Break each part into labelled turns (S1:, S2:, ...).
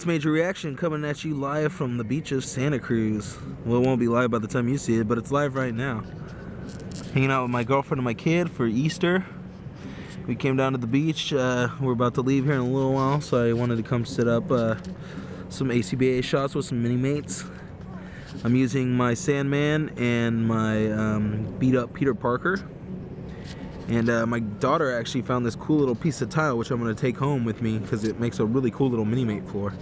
S1: it's Major Reaction coming at you live from the beach of Santa Cruz. Well, it won't be live by the time you see it, but it's live right now. Hanging out with my girlfriend and my kid for Easter. We came down to the beach. We're about to leave here in a little while, so I wanted to come set up some ACBA shots with some mini mates. I'm using my Sandman and my beat up Peter Parker. And my daughter actually found this cool little piece of tile, which I'm going to take home with me because it makes a really cool little mini-mate floor.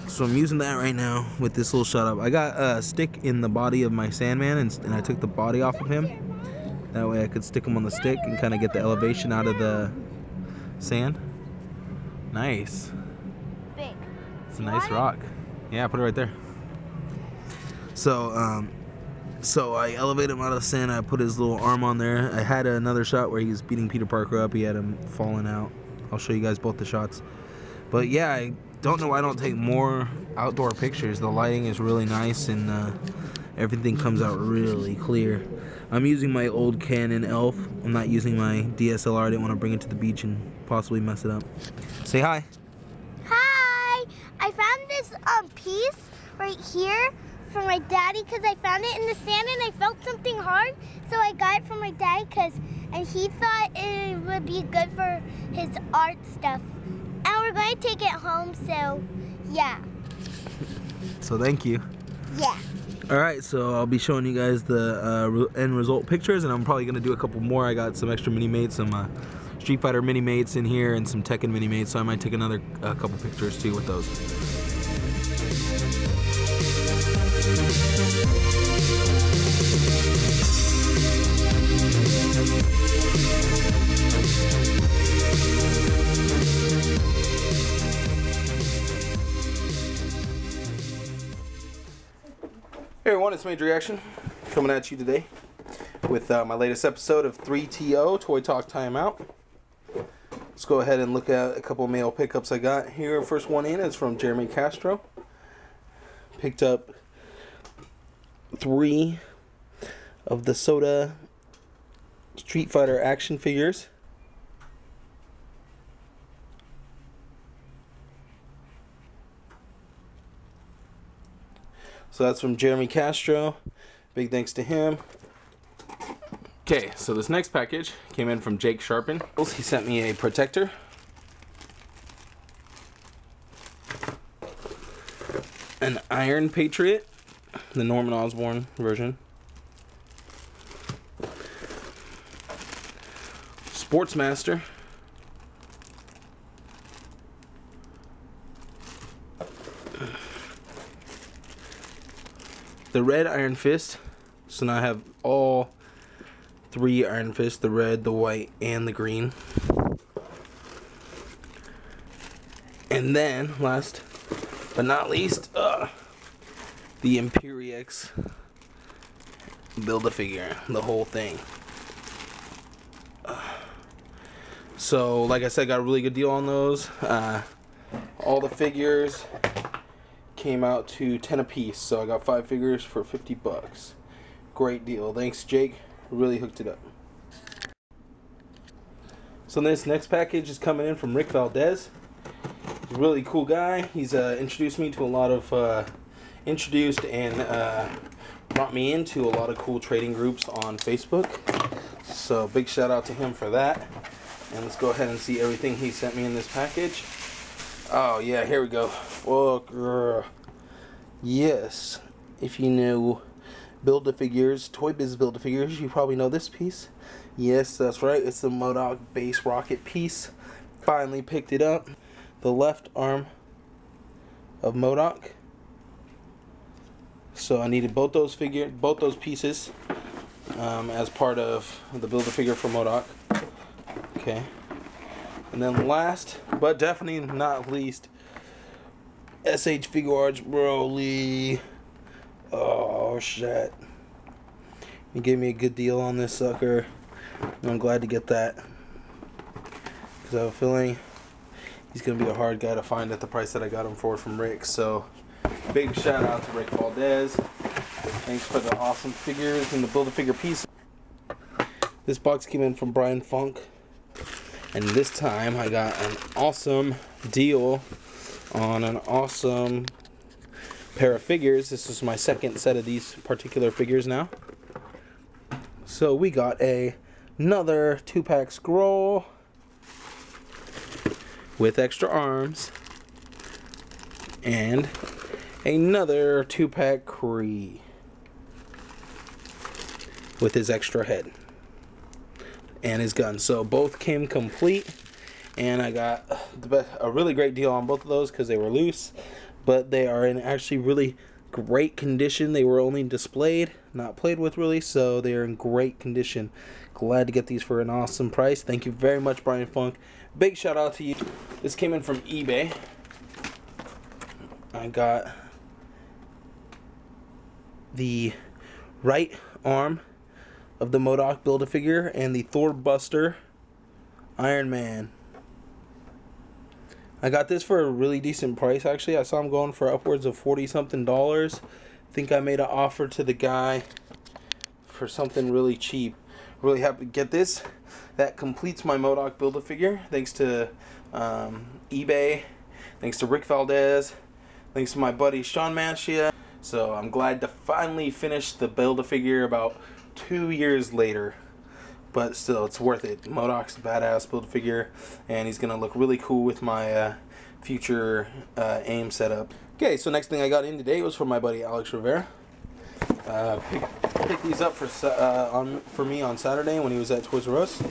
S1: So I'm using that right now with this little shot up. I got a stick in the body of my Sandman, and I took the body off of him. That way I could stick him on the stick and kind of get the elevation out of the sand. Nice.
S2: Big.
S1: It's a nice rock. Yeah, put it right there. So I elevated him out of the sand. I put his little arm on there. I had another shot where he was beating Peter Parker up. He had him falling out. I'll show you guys both the shots. But yeah, I don't know why I don't take more outdoor pictures. The lighting is really nice and everything comes out really clear. I'm using my old Canon ELPH. I'm not using my DSLR. I didn't want to bring it to the beach and possibly mess it up. Say hi.
S2: Hi! I found this piece right here from my daddy because I found it in the sand and I felt something hard, so I got it from my daddy and he thought it would be good for his art stuff. And we're going to take it home, so yeah.
S1: So thank you.
S2: Yeah.
S1: Alright, so I'll be showing you guys the end result pictures, and I'm probably going to do a couple more. I got some extra mini-mates, some Street Fighter mini-mates in here, and some Tekken mini-mates, so I might take another couple pictures too with those. Hey everyone, it's Major Reaction coming at you today with my latest episode of 3TO Toy Talk Timeout. Let's go ahead and look at a couple mail pickups I got here. First one in is from Jeremy Castro. Picked up 3 of the Soda Street Fighter action figures. So that's from Jeremy Castro. Big thanks to him. Okay, so this next package came in from Jake Sharpen. He sent me a protector. An Iron Patriot, the Norman Osborn version. Sportsmaster. The red Iron Fist. So now I have all 3 Iron Fists, the red, the white, and the green. And then, last but not least, the Imperiex Build-A-Figure, the whole thing. So, like I said, got a really good deal on those. All the figures came out to 10 a piece, so I got 5 figures for 50 bucks. Great deal. Thanks, Jake. Really hooked it up. So this next package is coming in from Rick Valdez. He's a really cool guy. He's introduced me to a lot of brought me into a lot of cool trading groups on Facebook. So big shout out to him for that. And let's go ahead and see everything he sent me in this package. Oh yeah, here we go. Oh, yes, if you know Build-A-Figures, Toy Biz Build-A-Figures, you probably know this piece. Yes, that's right, it's the MODOK base rocket piece. Finally picked it up. The left arm of MODOK. So I needed both those pieces as part of the Build-A-Figure for MODOK. Okay. And then last, but definitely not least, SH Figuarts Broly. Oh shit. He gave me a good deal on this sucker. And I'm glad to get that. Because I have a feeling he's going to be a hard guy to find at the price that I got him for from Rick. So big shout out to Rick Valdez. Thanks for the awesome figures and the Build-A-Figure piece. This box came in from Brian Funk. And this time I got an awesome deal on an awesome pair of figures. This is my second set of these particular figures now. So we got another 2-pack Scroll with extra arms, and another 2-pack Kree with his extra head and his gun. So both came complete, and I got a really great deal on both of those because they were loose, but they are in actually really great condition. They were only displayed, not played with really, so they are in great condition. Glad to get these for an awesome price. Thank you very much, Brian Funk. Big shout out to you. This came in from eBay. I got the right arm of the MODOK Build-A-Figure and the Thor Buster Iron Man. I got this for a really decent price, actually. I saw him going for upwards of $40-something. I think I made an offer to the guy for something really cheap. Really happy to get this. That completes my MODOK Build-A-Figure. Thanks to eBay. Thanks to Rick Valdez. Thanks to my buddy Sean Manshia. So I'm glad to finally finish the Build-A-Figure about 2 years later. But still, it's worth it. MODOK's a badass Build-A-Figure, and he's gonna look really cool with my future AIM setup. Okay, so next thing I got in today was from my buddy Alex Rivera. Picked these up for me on Saturday when he was at Toys R Us,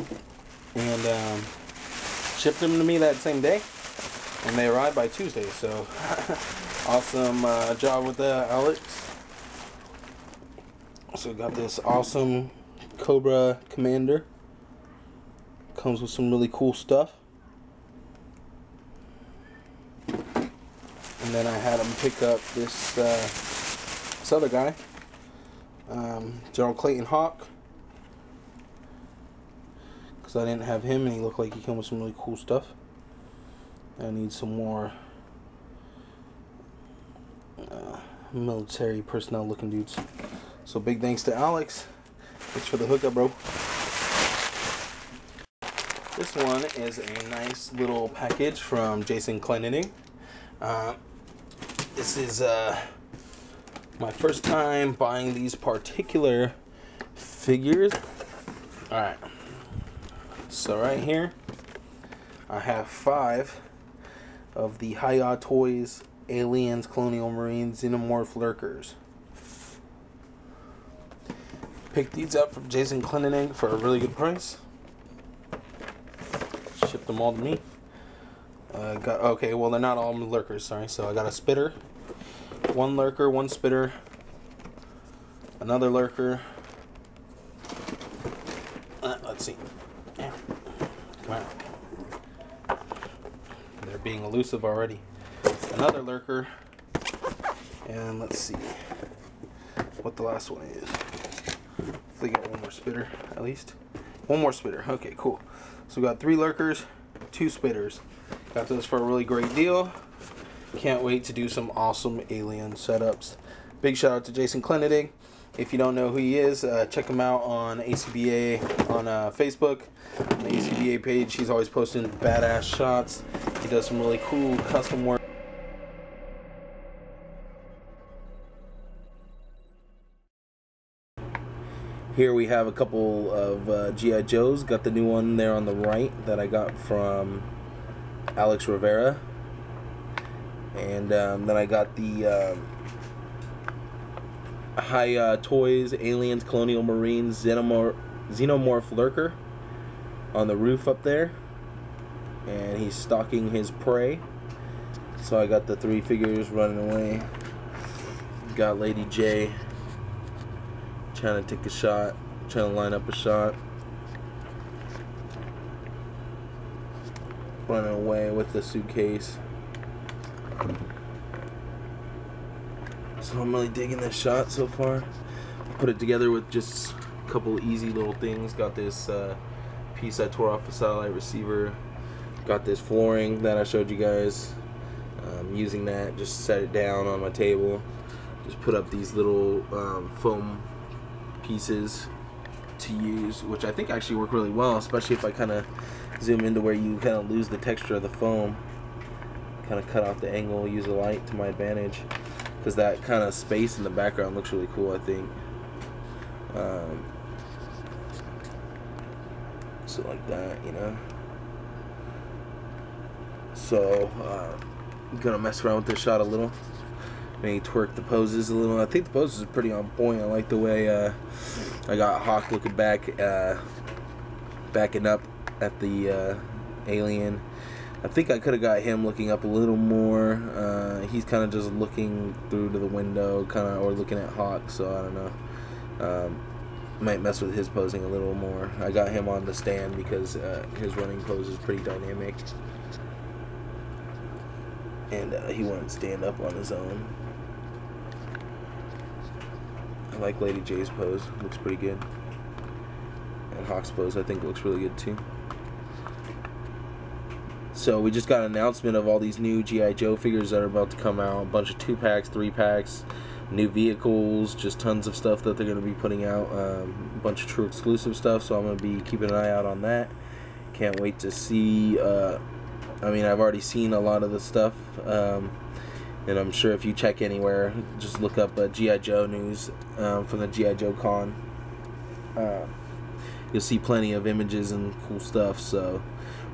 S1: and shipped them to me that same day, and they arrived by Tuesday. So awesome job with that, Alex. So got this awesome Cobra Commander. Comes with some really cool stuff. And then I had him pick up this other guy, General Clayton Hawk, because I didn't have him and he looked like he came with some really cool stuff. I need some more military personnel looking dudes. So big thanks to Alex. Thanks for the hookup, bro. This one is a nice little package from Jason Kleining. This is my first time buying these particular figures. Alright. So right here, I have 5 of the Hiya Toys Aliens, Colonial Marines, Xenomorph Lurkers. Picked these up from Jason Kleining for a really good price. Shipped them all to me. Okay, well, they're not all lurkers, sorry. So I got a spitter, 1 lurker, 1 spitter, another lurker. Let's see. Yeah. Come on. They're being elusive already. Another lurker, and let's see what the last one is. Hopefully get 1 more spitter at least. 1 more spitter. Okay, cool. So we got 3 lurkers, 2 spitters. Got those for a really great deal. Can't wait to do some awesome alien setups. Big shout out to Jason Kleining. If you don't know who he is, check him out on ACBA on Facebook. On the ACBA page, he's always posting badass shots. He does some really cool custom work. Here we have a couple of G.I. Joes. Got the new one there on the right that I got from Alex Rivera. And then I got the Hiya Toys Aliens, Colonial Marines, Xenomorph Lurker on the roof up there. And he's stalking his prey. So I got the 3 figures running away. Got Lady J trying to take a shot, trying to line up a shot. Running away with the suitcase. So I'm really digging this shot so far. Put it together with just a couple easy little things. Got this piece I tore off a satellite receiver. Got this flooring that I showed you guys. Using that, just set it down on my table. Just put up these little foam pieces to use, which I think actually work really well, especially if I kind of zoom into where you kind of lose the texture of the foam. kind of cut off the angle, use the light to my advantage, because that kind of space in the background looks really cool, I think. So like that, you know. So I'm gonna mess around with this shot a little, maybe twerk the poses a little. I think the poses are pretty on point. I like the way I got Hawk looking back, backing up at the alien. I think I could have got him looking up a little more. He's kind of just looking through to the window, or looking at Hawk. So I don't know. Might mess with his posing a little more. I got him on the stand because his running pose is pretty dynamic, and he wouldn't stand up on his own. I like Lady J's pose. Looks pretty good. And Hawk's pose, I think, looks really good too. So we just got an announcement of all these new G.I. Joe figures that are about to come out. A bunch of 2-packs, 3-packs, new vehicles, just tons of stuff that they're going to be putting out. A bunch of true exclusive stuff, so I'm going to be keeping an eye out on that. Can't wait to see. I mean, I've already seen a lot of the stuff, and I'm sure if you check anywhere, just look up G.I. Joe news from the G.I. Joe Con. You'll see plenty of images and cool stuff, so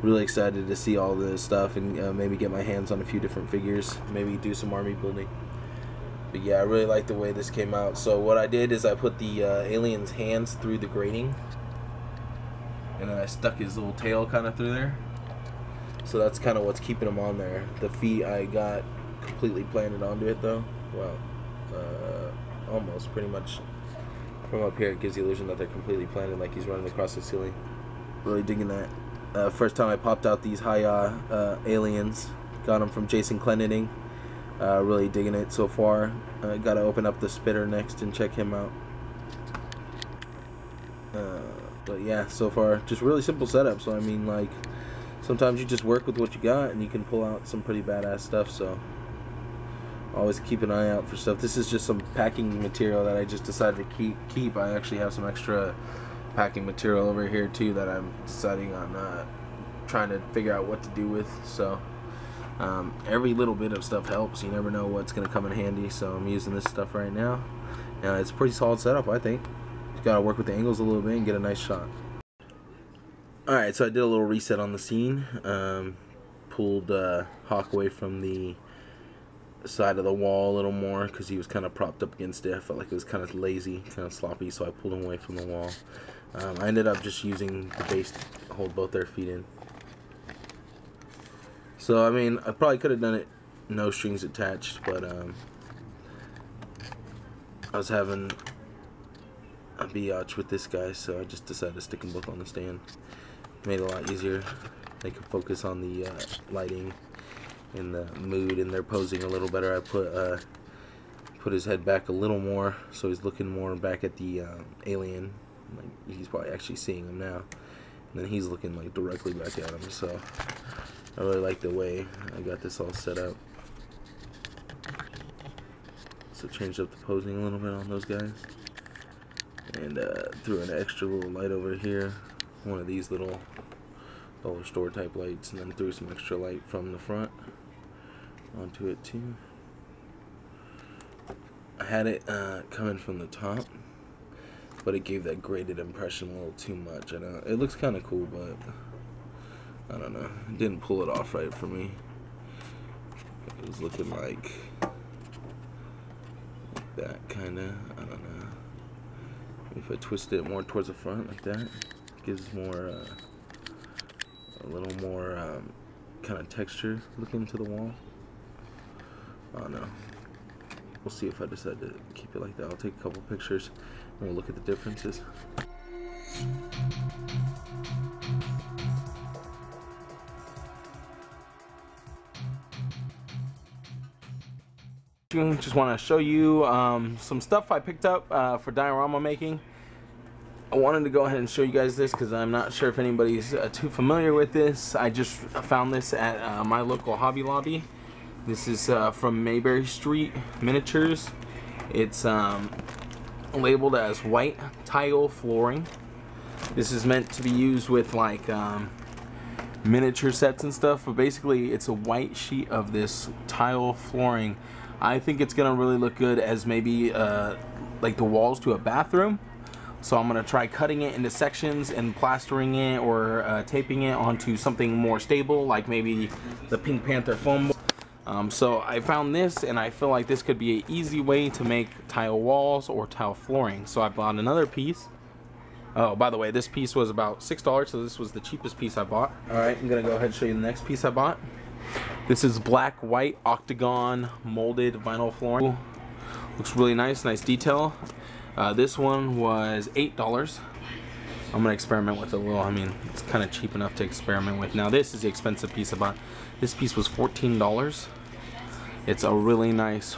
S1: really excited to see all this stuff and maybe get my hands on a few different figures, maybe do some army building. But yeah, I really like the way this came out. So what I did is I put the alien's hands through the grating, and then I stuck his little tail kind of through there. So that's kind of what's keeping him on there. The feet I got completely planted onto it though. Well, almost, pretty much. From up here it gives the illusion that they're completely planted, like he's running across the ceiling. Really digging that. First time I popped out these Hiya aliens. Got them from Jason Clendenning. Really digging it so far. Gotta open up the spitter next and check him out. But yeah, so far just really simple setup. So I mean, like, sometimes you just work with what you got and you can pull out some pretty badass stuff. So always keep an eye out for stuff. This is just some packing material that I just decided to keep. I actually have some extra packing material over here too that I'm deciding on trying to figure out what to do with. So every little bit of stuff helps. You never know what's going to come in handy, so I'm using this stuff right now. It's a pretty solid setup, I think. Just got to work with the angles a little bit and get a nice shot. Alright, so I did a little reset on the scene. Pulled Hawk away from the side of the wall a little more because he was kind of propped up against it. I felt like it was kind of lazy, kind of sloppy, so I pulled him away from the wall. I ended up just using the base to hold both their feet in. So, I mean, I probably could have done it no strings attached, but I was having a biatch with this guy, so I just decided to stick them both on the stand. Made it a lot easier. They could focus on the lighting and the mood, and they're posing a little better. I put his head back a little more, so he's looking more back at the alien. Like, he's probably actually seeing him now, and then he's looking like directly back at him. So I really like the way I got this all set up. So changed up the posing a little bit on those guys, and threw an extra little light over here, one of these little dollar store type lights, and then threw some extra light from the front onto it too. I had it coming from the top, but it gave that graded impression a little too much. I know it looks kind of cool, but I don't know, it didn't pull it off right for me. It was looking like that, kind of. I don't know. If I twist it more towards the front like that, it gives more a little more kind of texture looking to the wall. I don't know. We'll see if I decide to keep it like that. I'll take a couple pictures and we'll look at the differences. Just want to show you some stuff I picked up for diorama making. I wanted to go ahead and show you guys this because I'm not sure if anybody's too familiar with this. I just found this at my local Hobby Lobby. This is from Mayberry Street Miniatures. It's labeled as white tile flooring. This is meant to be used with like miniature sets and stuff, but basically it's a white sheet of this tile flooring. I think it's gonna really look good as maybe like the walls to a bathroom. So I'm gonna try cutting it into sections and plastering it or taping it onto something more stable, like maybe the Pink Panther foam. So I found this, and I feel like this could be an easy way to make tile walls or tile flooring. So I bought another piece. Oh, by the way, this piece was about $6, so this was the cheapest piece I bought. All right, I'm gonna go ahead and show you the next piece I bought. This is black, white, octagon molded vinyl flooring. Looks really nice, nice detail. This one was $8. I'm gonna experiment with it a little. I mean, it's kind of cheap enough to experiment with. Now this is the expensive piece I bought. This piece was $14. It's a really nice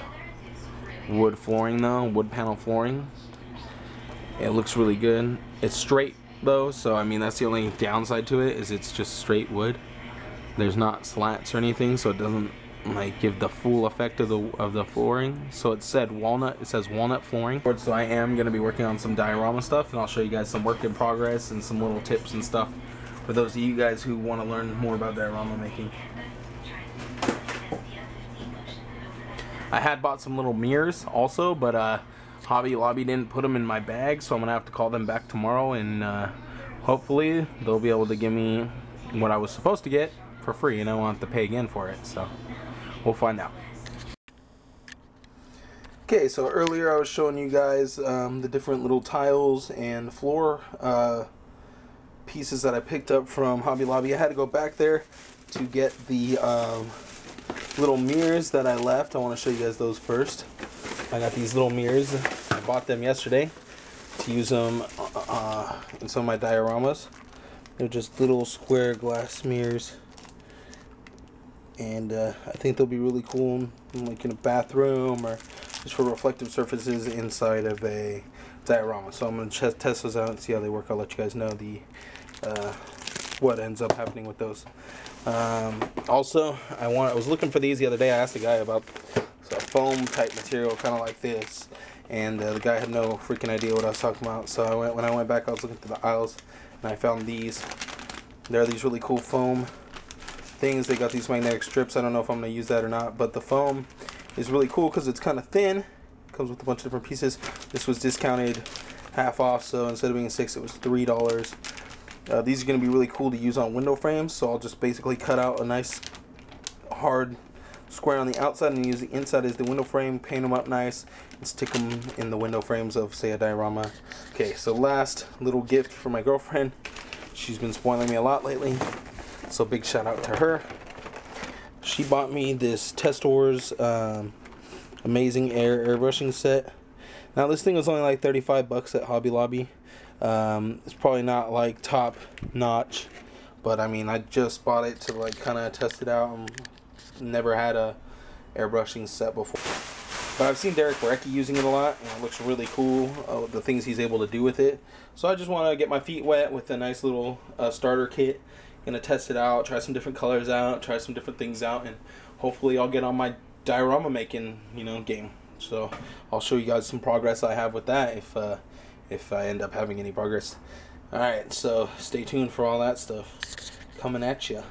S1: wood flooring though, wood panel flooring. It looks really good. It's straight though, so I mean that's the only downside to it, is it's just straight wood. There's not slats or anything, so it doesn't like give the full effect of the flooring. So it says walnut flooring. So I am going to be working on some diorama stuff, and I'll show you guys some work in progress and some little tips and stuff for those of you guys who want to learn more about diorama making. I had bought some little mirrors also, but Hobby Lobby didn't put them in my bag, so I'm gonna have to call them back tomorrow, and hopefully they'll be able to give me what I was supposed to get for free, and I won't have to pay again for it. So we'll find out. Okay, so earlier I was showing you guys the different little tiles and floor pieces that I picked up from Hobby Lobby. I had to go back there to get the little mirrors that I left. I want to show you guys those first. I got these little mirrors. I bought them yesterday to use them in some of my dioramas. They're just little square glass mirrors, and I think they'll be really cool like in a bathroom or just for reflective surfaces inside of a diorama. So I'm going to test those out and see how they work. I'll let you guys know the what ends up happening with those. Also, I was looking for these the other day. I asked the guy about a foam type material, kind of like this, and the guy had no freaking idea what I was talking about. So when I went back, I was looking through the aisles, and I found these. There are these really cool foam things. They got these magnetic strips. I don't know if I'm going to use that or not, but the foam is really cool because it's kind of thin. Comes with a bunch of different pieces. This was discounted half off, so instead of being $6, it was $3. These are going to be really cool to use on window frames, so I'll just basically cut out a nice hard square on the outside and use the inside as the window frame, paint them up nice, and stick them in the window frames of, say, a diorama. Okay, so last little gift for my girlfriend. She's been spoiling me a lot lately, so big shout out to her. She bought me this Testors Amazing Air airbrushing set. Now this thing was only like 35 bucks at Hobby Lobby. It's probably not like top notch, but I mean I just bought it to like kind of test it out. Never had a airbrushing set before, but I've seen Derek Recke using it a lot, and it looks really cool, the things he's able to do with it. So I just want to get my feet wet with a nice little starter kit. Gonna test it out, try some different colors out, try some different things out, and hopefully I'll get on my diorama making game. So I'll show you guys some progress I have with that if I end up having any progress. Alright, so stay tuned for all that stuff coming at you.